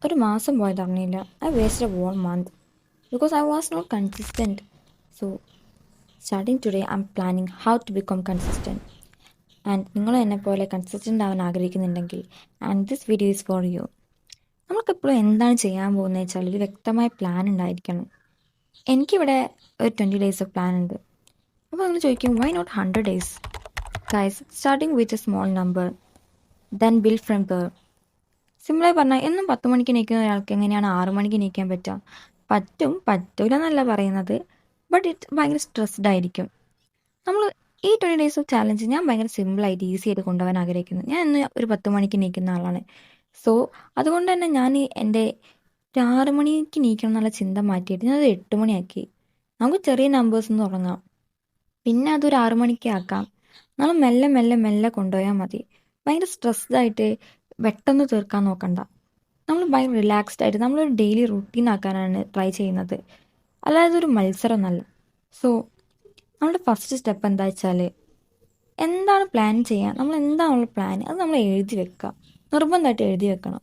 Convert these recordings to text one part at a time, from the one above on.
ഒരു മാസം പോയതറിഞ്ഞില്ല. I wasted a whole month because I was not consistent. So starting today I'm planning how to become consistent. And നിങ്ങൾ എന്നെ പോലെ consistent ആവാൻ ആഗ്രഹിക്കുന്നുണ്ടെങ്കിൽ and this video is for you. നമുക്കെപ്പോഴും എന്താണ് ചെയ്യാൻ പോകുന്നത് വെച്ചാൽ ഒരു വ്യക്തമായ പ്ലാൻ ഉണ്ടായിരിക്കണം. എനിക്കിവിടെ ഒരു 20 days ഓഫ് പ്ലാൻ ഉണ്ട്. അപ്പോൾ നിങ്ങൾ ചോദിക്കും why not 100 days? Guys, starting with a small number then build from there. സിമ്പിളായി പറഞ്ഞാൽ എന്നും 10 മണിക്ക് എണീക്കുന്ന ഒരാൾക്ക് എങ്ങനെയാണ് 6 മണിക്ക് എണീക്കാൻ പറ്റുക? പറ്റൂല എന്നല്ല പറയുന്നത്, ബട്ട് ഇറ്റ് ഭയങ്കര സ്ട്രെസ്ഡ് ആയിരിക്കും. നമ്മൾ ഈ 20 days ഓഫ് ചാലഞ്ച് ഞാൻ ഭയങ്കര സിമ്പിളായിട്ട് ഈസി ആയിട്ട് കൊണ്ടുപോകാൻ ആഗ്രഹിക്കുന്നു. ഞാൻ ഇന്ന് ഒരു 10 മണിക്ക് എണീക്കുന്ന ആളാണ്. സോ അതുകൊണ്ട് തന്നെ ഞാൻ എൻ്റെ ഒരു 6 മണിക്ക് എണീക്കണം എന്നുള്ള ചിന്ത മാറ്റിയിട്ട് ഞാനത് 8 മണിയാക്കി. നമുക്ക് ചെറിയ നമ്പേഴ്സ് നിന്ന് തുടങ്ങാം, പിന്നെ അതൊരു 6 മണിക്ക് ആക്കാം. നമ്മൾ മെല്ലെ മെല്ലെ മെല്ലെ കൊണ്ടുപോയാൽ മതി. ഭയങ്കര സ്ട്രെസ്ഡ് ആയിട്ട് പെട്ടെന്ന് തീർക്കാൻ നോക്കണ്ട. നമ്മൾ ഭയങ്കര റിലാക്സ്ഡ് ആയിട്ട് നമ്മളൊരു ഡെയിലി റുട്ടീൻ ആക്കാനാണ് ട്രൈ ചെയ്യുന്നത്, അല്ലാതെ ഒരു മത്സരം എന്നല്ല. സോ നമ്മുടെ ഫസ്റ്റ് സ്റ്റെപ്പ് എന്താ വെച്ചാൽ എന്താണ് പ്ലാൻ ചെയ്യാൻ, നമ്മൾ എന്താണുള്ള പ്ലാൻ അത് നമ്മൾ എഴുതി വെക്കുക. നിർബന്ധമായിട്ട് എഴുതി വെക്കണം.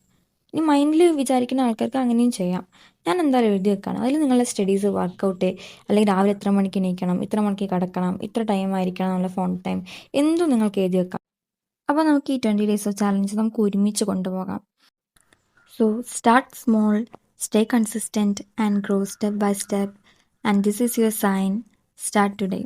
ഇനി മൈൻഡിൽ വിചാരിക്കുന്ന ആൾക്കാർക്ക് അങ്ങനെയും ചെയ്യാം. ഞാൻ എന്തായാലും എഴുതി വെക്കുകയാണ്. അതിൽ നിങ്ങളുടെ സ്റ്റഡീസ്, വർക്കൗട്ട്, അല്ലെങ്കിൽ രാവിലെ എത്ര മണിക്ക് എണീക്കണം, ഇത്ര മണിക്ക് കിടക്കണം, ഇത്ര ടൈം ആയിരിക്കണം നമ്മുടെ ഫോൺ ടൈം, എന്തും നിങ്ങൾക്ക് എഴുതി വെക്കാം. അപ്പോൾ നമുക്ക് ഈ 20 days ഓഫ് ചാലഞ്ച് നമുക്ക് ഒരുമിച്ച് കൊണ്ടുപോകാം. So start small, stay consistent and grow step by step. And this is your sign. Start today.